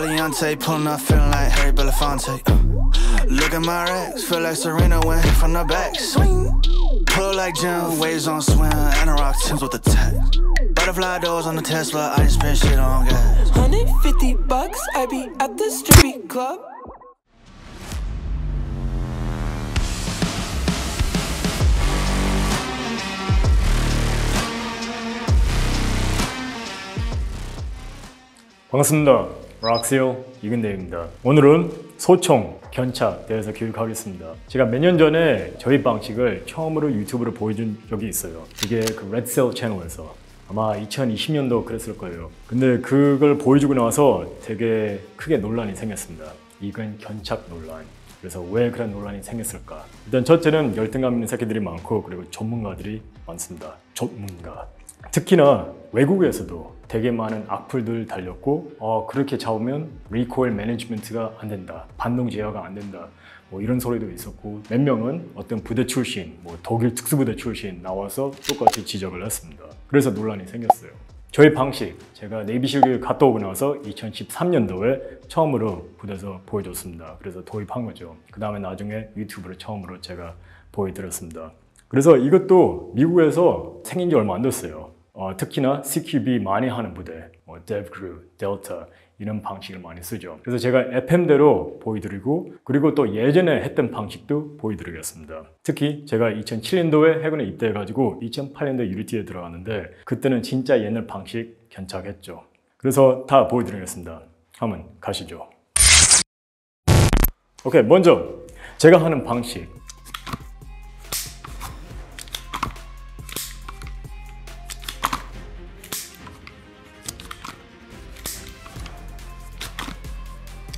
Eliante, pulling up, feeling like Harry Belafonte. Look at my racks, feel like Serena when hit from the back. Swing, pull like Jim, waves on swim, and a rock Timbs with the tech. Butterfly doors on the Tesla, I just spend shit on gas. $150, I be at the strippy club. 반갑습니다. 락세요 이근대입니다. 오늘은 소총, 견착 대해서 교육하겠습니다. 제가 몇 년 전에 저희 방식을 처음으로 유튜브로 보여준 적이 있어요. 이게 그 레드셀 채널에서 아마 2020년도 그랬을 거예요. 근데 그걸 보여주고 나서 되게 크게 논란이 생겼습니다. 이건 견착 논란. 그래서 왜 그런 논란이 생겼을까? 일단 첫째는 열등감 있는 새끼들이 많고, 그리고 전문가들이 많습니다. 전문가. 특히나 외국에서도 되게 많은 악플들 달렸고, 그렇게 잡으면 리코일 매니지먼트가 안 된다, 반동 제어가 안 된다, 뭐 이런 소리도 있었고, 몇 명은 어떤 부대 출신, 뭐 독일 특수부대 출신 나와서 똑같이 지적을 했습니다. 그래서 논란이 생겼어요. 저희 방식, 제가 내비실 갔다 오고 나서 2013년도에 처음으로 부대에서 보여줬습니다. 그래서 도입한 거죠. 그 다음에 나중에 유튜브를 처음으로 제가 보여드렸습니다. 그래서 이것도 미국에서 생긴 지 얼마 안 됐어요. 특히나 CQB 많이 하는 부대, DevCrew, Delta 이런 방식을 많이 쓰죠. 그래서 제가 FM대로 보여드리고, 그리고 또 예전에 했던 방식도 보여드리겠습니다. 특히 제가 2007년도에 해군에 입대해가지고 2008년도에 UT에 들어갔는데, 그때는 진짜 옛날 방식 견착했죠. 그래서 다 보여드리겠습니다. 한번 가시죠. 오케이, 먼저 제가 하는 방식.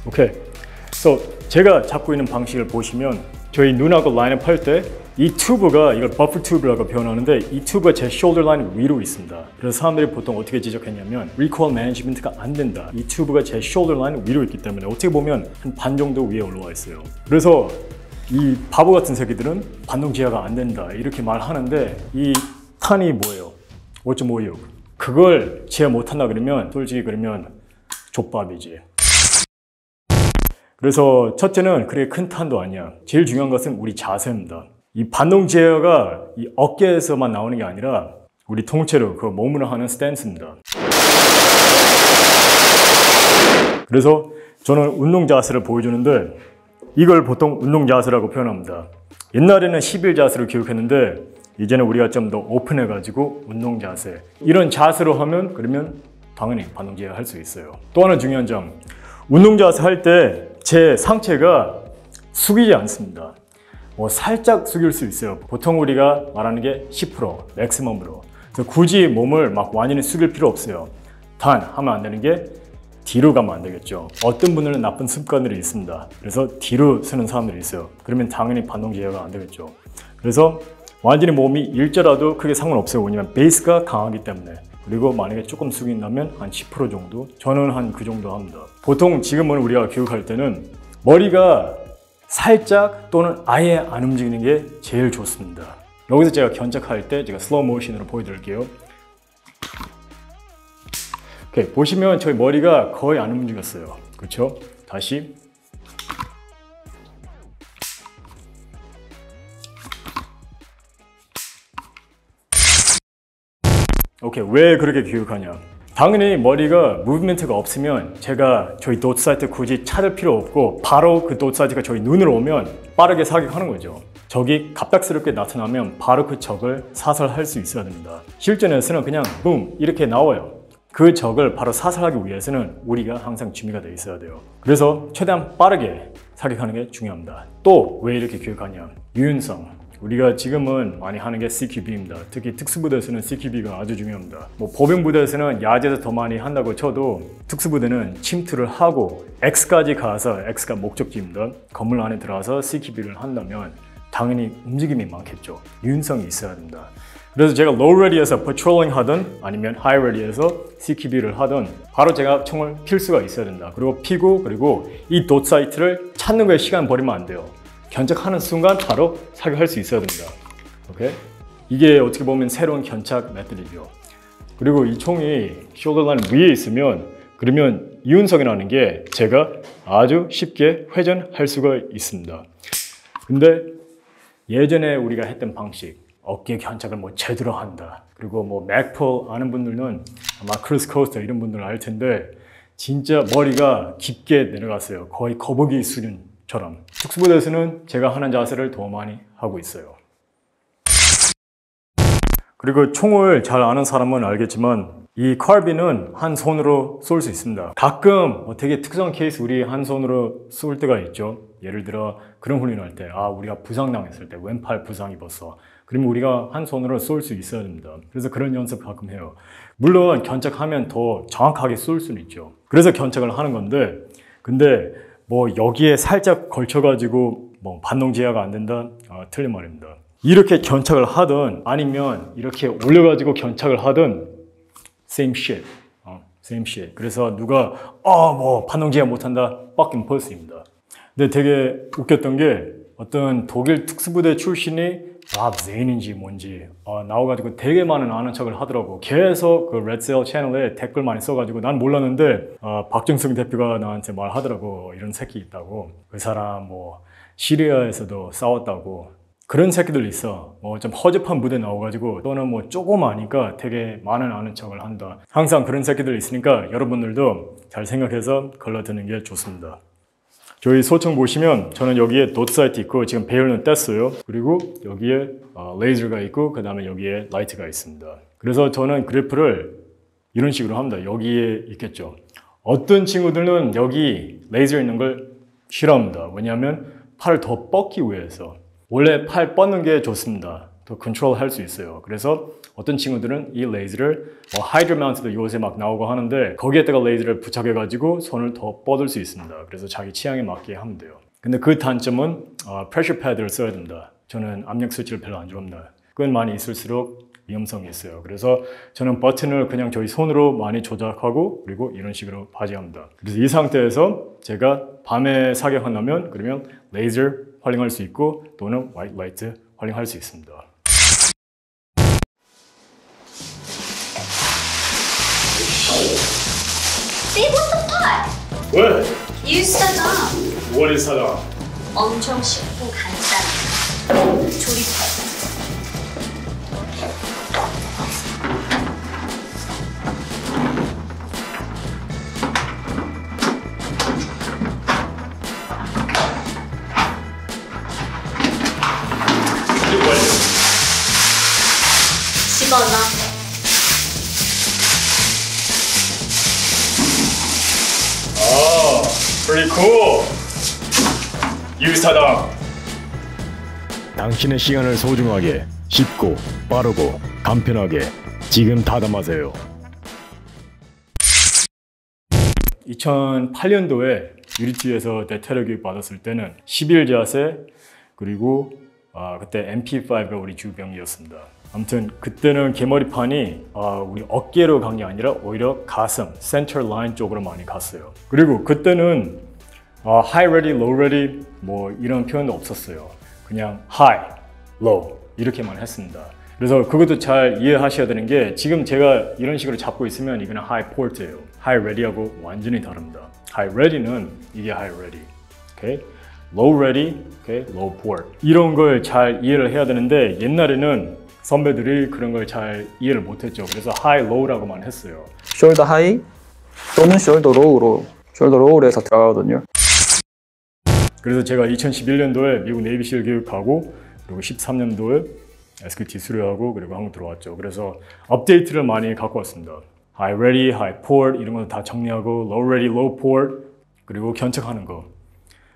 오케이. So, 제가 잡고 있는 방식을 보시면, 저희 눈하고 라인업 할 때 이 튜브가, 이걸 버프 튜브라고 표현하는데, 이 튜브가 제 숄더 라인 위로 있습니다. 그래서 사람들이 보통 어떻게 지적했냐면 리콜 매니지먼트가 안 된다. 이 튜브가 제 숄더 라인 위로 있기 때문에 어떻게 보면 한 반 정도 위에 올라와 있어요. 그래서 이 바보 같은 새끼들은 반동 제어가 안 된다 이렇게 말하는데, 이 탄이 뭐예요? 5.56. 그걸 제어 못한다 그러면 솔직히 그러면 족밥이지. 그래서 첫째는 그렇게 큰 탄도 아니야. 제일 중요한 것은 우리 자세입니다. 이 반동 제어가 이 어깨에서만 나오는 게 아니라 우리 통째로 그 몸으로 하는 스탠스입니다. 그래서 저는 운동 자세를 보여주는데, 이걸 보통 운동 자세라고 표현합니다. 옛날에는 11 자세를 교육했는데, 이제는 우리가 좀 더 오픈해가지고 운동 자세, 이런 자세로 하면 그러면 당연히 반동 제어 할 수 있어요. 또 하나 중요한 점, 운동 자세 할 때 제 상체가 숙이지 않습니다. 살짝 숙일 수 있어요. 보통 우리가 말하는 게 10%, 맥시멈으로. 그래서 굳이 몸을 막 완전히 숙일 필요 없어요. 단, 하면 안 되는 게 뒤로 가면 안 되겠죠. 어떤 분들은 나쁜 습관들이 있습니다. 그래서 뒤로 쓰는 사람들이 있어요. 그러면 당연히 반동 제어가 안 되겠죠. 그래서 완전히 몸이 일자라도 크게 상관없어요. 왜냐면 베이스가 강하기 때문에. 그리고 만약에 조금 숙인다면 한 10% 정도? 저는 한 그 정도 합니다. 보통 지금은 우리가 교육할 때는 머리가 살짝 또는 아예 안 움직이는 게 제일 좋습니다. 여기서 제가 견착할 때 제가 슬로우 모션으로 보여드릴게요. 오케이, 보시면 저희 머리가 거의 안 움직였어요. 그렇죠? 다시. 오케이, 왜 그렇게 교육하냐? 당연히 머리가 무브먼트가 없으면 제가 저희 도트 사이트 굳이 찾을 필요 없고, 바로 그 도트 사이트가 저희 눈으로 오면 빠르게 사격하는 거죠. 적이 갑작스럽게 나타나면 바로 그 적을 사살할 수 있어야 됩니다. 실전에서는 그냥 붐 이렇게 나와요. 그 적을 바로 사살하기 위해서는 우리가 항상 준비가 돼 있어야 돼요. 그래서 최대한 빠르게 사격하는 게 중요합니다. 또 왜 이렇게 교육하냐? 유연성. 우리가 지금은 많이 하는 게 CQB입니다. 특히 특수부대에서는 CQB가 아주 중요합니다. 보병부대에서는 야제에서 더 많이 한다고 쳐도, 특수부대는 침투를 하고 X까지 가서, X가 목적지입니다. 건물 안에 들어가서 CQB를 한다면 당연히 움직임이 많겠죠. 유연성이 있어야 됩니다. 그래서 제가 low ready에서 patrolling 하든 아니면 high ready에서 CQB를 하든 바로 제가 총을 필 수가 있어야 된다. 그리고 피고, 그리고 이 돛 사이트를 찾는 거에 시간 버리면 안 돼요. 견착하는 순간 바로 사격할 수 있어야 됩니다. 오케이? 이게 어떻게 보면 새로운 견착 메시지죠. 그리고 이 총이 숄더 라인 위에 있으면 그러면 이운석이라는 게 제가 아주 쉽게 회전할 수가 있습니다. 근데 예전에 우리가 했던 방식, 어깨 견착을 뭐 제대로 한다. 그리고 뭐 맥폴 아는 분들은 아마 크리스 코스터 이런 분들 알 텐데 진짜 머리가 깊게 내려갔어요. 거의 거북이 수준처럼. 특수부대에서는 제가 하는 자세를 더 많이 하고 있어요. 그리고 총을 잘 아는 사람은 알겠지만 이 카비는 한 손으로 쏠 수 있습니다. 가끔 뭐 되게 특수한 케이스 우리 한 손으로 쏠 때가 있죠. 예를 들어 그런 훈련할 때 우리가 부상당했을 때 왼팔 부상 입었어. 그러면 우리가 한 손으로 쏠 수 있어야 됩니다. 그래서 그런 연습 가끔 해요. 물론 견착하면 더 정확하게 쏠 수는 있죠. 그래서 견착을 하는 건데 근데 뭐 여기에 살짝 걸쳐가지고 뭐 반동 제어가 안 된다? 틀린 말입니다. 이렇게 견착을 하든 아니면 이렇게 올려가지고 견착을 하든 same shit. same shit. 그래서 누가 뭐 반동 제어 못한다? fucking pussy입니다. 근데 되게 웃겼던 게 어떤 독일 특수부대 출신이 제인인지 뭔지 나와가지고 되게 많은 아는 척을 하더라고. 계속 그 레드셀 채널에 댓글 많이 써가지고 난 몰랐는데 박정승 대표가 나한테 말하더라고. 이런 새끼 있다고. 그 사람 뭐 시리아에서도 싸웠다고. 그런 새끼들 있어. 뭐 좀 허접한 무대 나와가지고 또는 뭐 조금 아니까 되게 많은 아는 척을 한다. 항상 그런 새끼들 있으니까 여러분들도 잘 생각해서 걸러드는 게 좋습니다. 저희 소총 보시면 저는 여기에 도트 사이트 있고 지금 배열은 뗐어요. 그리고 여기에 레이저가 있고 그 다음에 여기에 라이트가 있습니다. 그래서 저는 그래프를 이런 식으로 합니다. 여기에 있겠죠. 어떤 친구들은 여기 레이저 있는 걸 싫어합니다. 왜냐하면 팔을 더 뻗기 위해서. 원래 팔 뻗는 게 좋습니다. 더 컨트롤 할 수 있어요. 그래서 어떤 친구들은 이 레이저를 하이드라 마운트도 요새 막 나오고 하는데 거기에다가 레이저를 부착해 가지고 손을 더 뻗을 수 있습니다. 그래서 자기 취향에 맞게 하면 돼요. 근데 그 단점은 프레셔 패드를 써야 됩니다. 저는 압력 스위치를 별로 안 좋아합니다. 그건 많이 있을수록 위험성이 있어요. 그래서 저는 버튼을 그냥 저희 손으로 많이 조작하고 그리고 이런 식으로 바지합니다. 그래서 이 상태에서 제가 밤에 사격한다면 그러면 레이저 활용할 수 있고 또는 화이트 라이트 활용할 수 있습니다. Babe, what the fuck? What? Use 사장. What is 사장? 엄청 쉽고 간단. 조립해. 집어넣어. Pretty cool. 유사당. 당신의 시간을 소중하게, 쉽고 빠르고 간편하게 지금 다담하세요. 2008년도에 유리티에서 대테러 교육 받았을 때는 11 자세 그리고 그때 MP5가 우리 주병이었습니다. 아무튼 그때는 개머리판이 우리 어깨로 간 게 아니라 오히려 가슴, 센터 라인 쪽으로 많이 갔어요. 그리고 그때는 high ready, low ready 뭐 이런 표현도 없었어요. 그냥 high, low 이렇게만 했습니다. 그래서 그것도 잘 이해하셔야 되는 게 지금 제가 이런 식으로 잡고 있으면 이거는 high port예요. high ready하고 완전히 다릅니다. high ready는 이게 high ready, okay? low ready, okay? low port 이런 걸 잘 이해를 해야 되는데 옛날에는 선배들이 그런 걸 잘 이해를 못했죠. 그래서 high, low라고만 했어요. 숄더 하이 또는 숄더 로우로 숄더 로우로 해서 들어가거든요. 그래서 제가 2011년도에 미국 네이비실 교육하고 그리고 13년도에 SQT 수료하고 그리고 한국 들어왔죠. 그래서 업데이트를 많이 갖고 왔습니다. high ready, high port 이런 거 다 정리하고 low ready, low port 그리고 견착하는 거.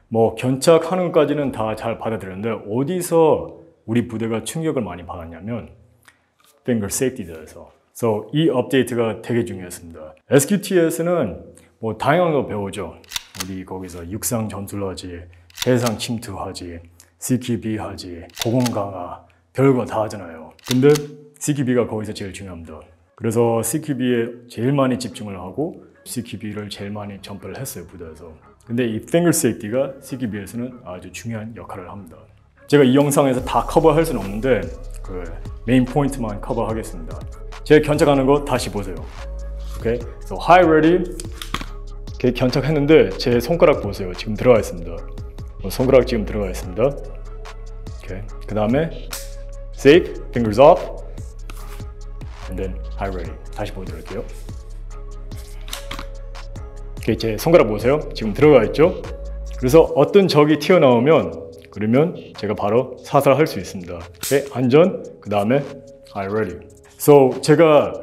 뭐 견착하는 것까지는 다 잘 받아들였는데 어디서 우리 부대가 충격을 많이 받았냐면 finger safety에 대해서. 그래서 이 업데이트가 되게 중요했습니다. SQT에서는 뭐 다양한 거 배우죠. 우리 거기서 육상 전투를 하지, 해상 침투하지, CQB 하지, 고공 강화 별거 다 하잖아요. 근데 CQB가 거기서 제일 중요합니다. 그래서 CQB에 제일 많이 집중을 하고 CQB를 제일 많이 점프를 했어요, 부대에서. 근데 이 finger safety가 CQB에서는 아주 중요한 역할을 합니다. 제가 이 영상에서 다 커버할 수는 없는데 그 메인 포인트만 커버하겠습니다. 제가 견착하는 거 다시 보세요. 오케이? So high ready, 이렇게 견착했는데 제 손가락 보세요. 지금 들어가 있습니다. 손가락 지금 들어가 있습니다. 오케이. 그 다음에 safe, fingers off, and then high ready. 다시 보여드릴게요. 오케이, 제 손가락 보세요. 지금 들어가 있죠? 그래서 어떤 적이 튀어나오면 그러면 제가 바로 사살할 수 있습니다. 오케이, 안전, 그 다음에 high ready. So 제가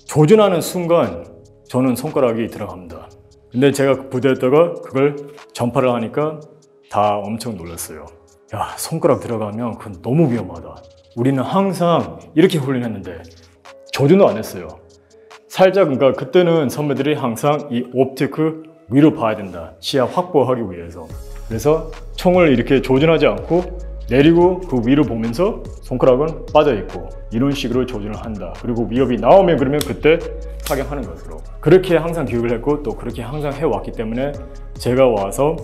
조준하는 순간 저는 손가락이 들어갑니다. 근데 제가 부대에다가 그걸 전파를 하니까 다 엄청 놀랐어요. 야, 손가락 들어가면 그건 너무 위험하다. 우리는 항상 이렇게 훈련했는데 조준도 안 했어요. 살짝, 그러니까 그때는 선배들이 항상 이 옵티크 위로 봐야 된다. 시야 확보하기 위해서. 그래서 총을 이렇게 조준하지 않고 내리고 그 위로 보면서 손가락은 빠져있고 이런 식으로 조준을 한다. 그리고 위협이 나오면 그러면 그때 사격하는 것으로. 그렇게 항상 교육을 했고 또 그렇게 항상 해왔기 때문에 제가 와서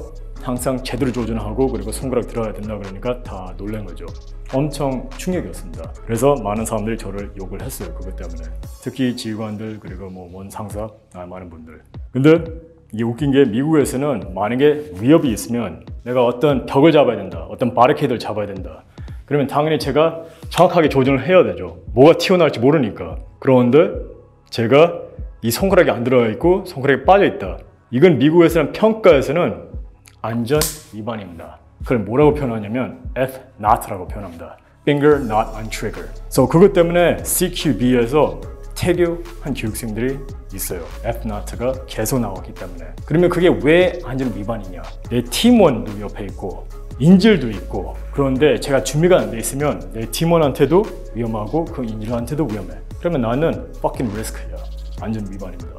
항상 제대로 조준하고 그리고 손가락 들어가야 된다 그러니까 다 놀란 거죠. 엄청 충격이었습니다. 그래서 많은 사람들이 저를 욕을 했어요. 그것 때문에. 특히 지휘관들 그리고 뭐 원 상사, 많은 분들. 근데 이게 웃긴 게 미국에서는 만약에 위협이 있으면 내가 어떤 벽을 잡아야 된다. 어떤 바리케이드를 잡아야 된다. 그러면 당연히 제가 정확하게 조준을 해야 되죠. 뭐가 튀어나올지 모르니까. 그런데 제가 이 손가락이 안 들어가 있고 손가락이 빠져 있다. 이건 미국에서는 평가에서는 안전 위반입니다. 그걸 뭐라고 표현하냐면 F-NOT라고 표현합니다. Finger not on trigger. So 그것 때문에 CQB에서 태교한 교육생들이 있어요. F-NOT가 계속 나왔기 때문에. 그러면 그게 왜 안전 위반이냐? 내 팀원도 옆에 있고 인질도 있고 그런데 제가 준비가 안 돼 있으면 내 팀원한테도 위험하고 그 인질한테도 위험해. 그러면 나는 fucking risk야. 안전 위반입니다.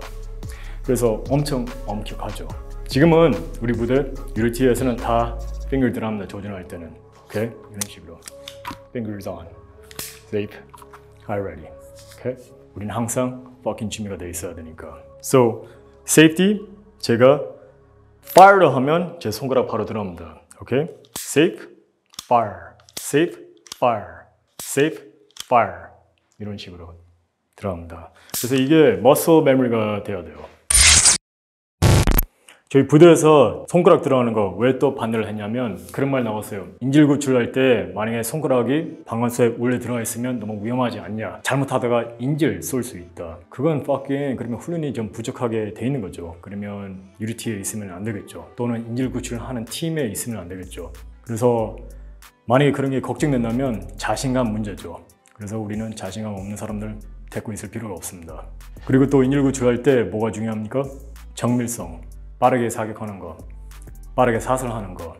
그래서 엄청 엄격하죠. 지금은 우리 부대 ULT에서는 다 finger 들어갑니다. 조준할 때는. 오케이? 이런 식으로. Fingers on. Safe. High ready. 오케이? 우리는 항상 fucking 준비가 돼 있어야 되니까. So, safety. 제가 fire를 하면 제 손가락 바로 들어갑니다. 오케이? Safe. Fire. Safe. Fire. Safe. Fire. 이런 식으로 들어갑니다. 그래서 이게 muscle memory가 돼야 돼요. 저희 부대에서 손가락 들어가는 거 왜 또 반대를 했냐면 그런 말 나왔어요. 인질 구출할 때 만약에 손가락이 방관소에 원래 들어가 있으면 너무 위험하지 않냐. 잘못하다가 인질 쏠 수 있다. 그건 fucking 그러면 훈련이 좀 부족하게 돼 있는 거죠. 그러면 ULT에 있으면 안 되겠죠. 또는 인질 구출을 하는 팀에 있으면 안 되겠죠. 그래서 만약에 그런 게 걱정된다면 자신감 문제죠. 그래서 우리는 자신감 없는 사람들 데리고 있을 필요가 없습니다. 그리고 또 인질 구출할 때 뭐가 중요합니까? 정밀성. 빠르게 사격하는 거, 빠르게 사살하는 거,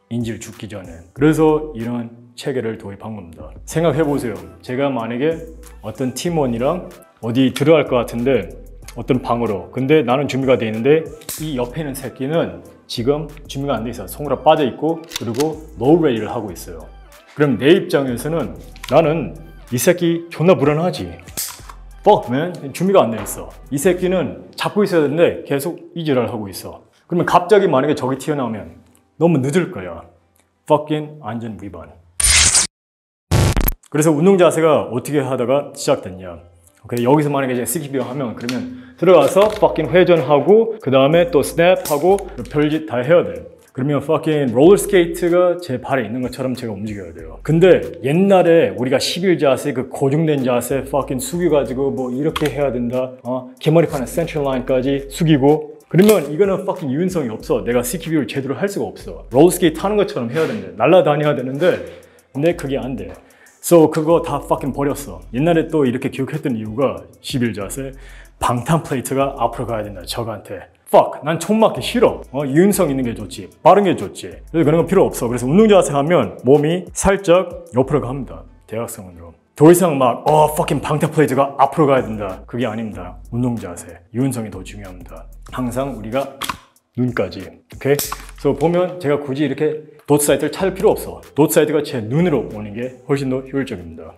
인질 죽기 전에. 그래서 이런 체계를 도입한 겁니다. 생각해 보세요. 제가 만약에 어떤 팀원이랑 어디 들어갈 것 같은데 어떤 방으로. 근데 나는 준비가 돼 있는데 이 옆에 있는 새끼는 지금 준비가 안 돼 있어. 손가락 빠져 있고 그리고 low ready를 하고 있어요. 그럼 내 입장에서는 나는 이 새끼 존나 불안하지. fuck man, 준비가 안 돼 있어. 이 새끼는 잡고 있어야 되는데 계속 이 지랄을 하고 있어. 그러면 갑자기 만약에 적이 튀어나오면 너무 늦을 거야. fucking 안전 위반. 그래서 운동 자세가 어떻게 하다가 시작됐냐. 오케이, 여기서 만약에 이제 CQB 하면 그러면 들어가서 fucking 회전하고 그 다음에 또 스냅하고 별짓 다 해야 돼. 그러면 fucking 롤러스케이트가 제 발에 있는 것처럼 제가 움직여야 돼요. 근데 옛날에 우리가 11 자세, 그 고정된 자세 fucking 숙여가지고 뭐 이렇게 해야 된다. 개머리판의 센트럴 라인까지 숙이고 그러면 이거는 fucking 유연성이 없어. 내가 CQB를 제대로 할 수가 없어. 롤러스케이트 타는 것처럼 해야 되는데 날아다녀야 되는데 근데 그게 안 돼. So 그거 다 fucking 버렸어. 옛날에 또 이렇게 교육했던 이유가 11 자세, 방탄 플레이트가 앞으로 가야 된다. 적한테. fuck, 난 총 맞기 싫어. 유연성 있는 게 좋지. 빠른 게 좋지. 그래서 그런 건 필요 없어. 그래서 운동 자세 하면 몸이 살짝 옆으로 갑니다. 대각선으로. 더 이상 막 fucking 방탄 플레이트가 앞으로 가야 된다. 그게 아닙니다. 운동 자세. 유연성이 더 중요합니다. 항상 우리가 눈까지. 오케이? 그래서 보면 제가 굳이 이렇게 도트 사이트를 찾을 필요 없어. 도트 사이트가 제 눈으로 오는 게 훨씬 더 효율적입니다.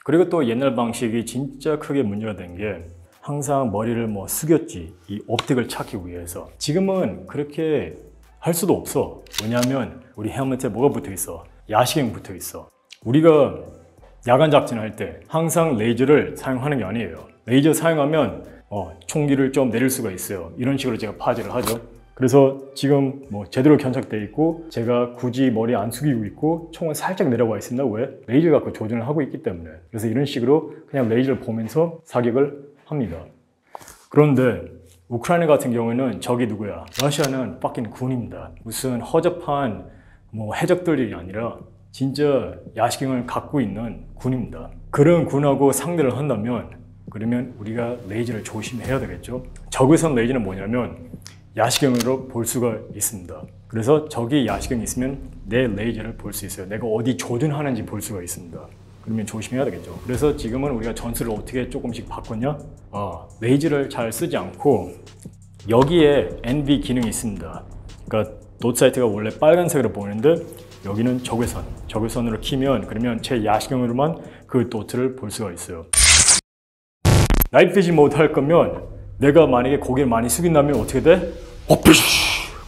그리고 또 옛날 방식이 진짜 크게 문제가 된 게 항상 머리를 뭐 숙였지. 이 옵틱을 찾기 위해서. 지금은 그렇게 할 수도 없어. 왜냐하면 우리 헬멧에 뭐가 붙어 있어? 야시경 붙어 있어. 우리가 야간 작전할 때 항상 레이저를 사용하는 게 아니에요. 레이저 사용하면 총기를 좀 내릴 수가 있어요. 이런 식으로 제가 파지를 하죠. 그래서 지금 뭐 제대로 견착되어 있고 제가 굳이 머리 안 숙이고 있고 총은 살짝 내려와 있습니다. 왜? 레이저 갖고 조준을 하고 있기 때문에. 그래서 이런 식으로 그냥 레이저를 보면서 사격을 합니다. 그런데 우크라이나 같은 경우에는 적이 누구야? 러시아는 fucking 군입니다. 무슨 허접한 뭐 해적들이 아니라 진짜 야시경을 갖고 있는 군입니다. 그런 군하고 상대를 한다면 그러면 우리가 레이저를 조심해야 되겠죠. 적외선 레이저는 뭐냐면 야시경으로 볼 수가 있습니다. 그래서 적이 야시경이 있으면 내 레이저를 볼 수 있어요. 내가 어디 조준하는지 볼 수가 있습니다. 그러면 조심해야 되겠죠. 그래서 지금은 우리가 전술을 어떻게 조금씩 바꿨냐? 레이저를 잘 쓰지 않고 여기에 NV 기능이 있습니다. 그러니까 돛 사이트가 원래 빨간색으로 보이는데 여기는 적외선으로 키면 그러면 제 야시경으로만 그 도트를 볼 수가 있어요. 나이트 비전 모드 할 거면 내가 만약에 고개를 많이 숙인다면 어떻게 돼?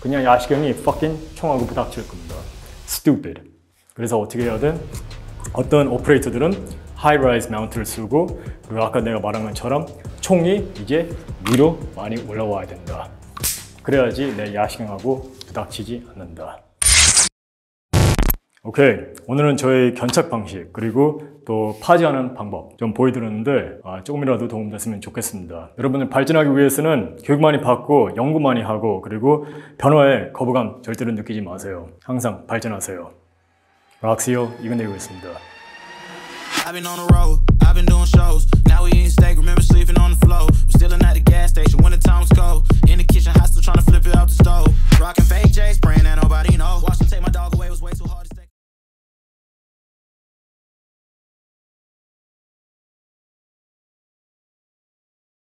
그냥 야시경이 fucking 총하고 부닥칠 겁니다. Stupid. 그래서 어떻게 해야 돼? 어떤 오퍼레이터들은 하이라이즈 마운트를 쓰고 그리고 아까 내가 말한 것처럼 총이 이제 위로 많이 올라와야 된다. 그래야지 내 야시경하고 부닥치지 않는다. 오케이, 오늘은 저의 견착 방식 그리고 또 파지하는 방법 좀 보여드렸는데 조금이라도 도움됐으면 좋겠습니다. 여러분들 발전하기 위해서는 교육 많이 받고 연구 많이 하고 그리고 변화에 거부감 절대로 느끼지 마세요. 항상 발전하세요. 락시오 이근대였습니다. I've been on the road, I've been doing shows. Now we in steak, remember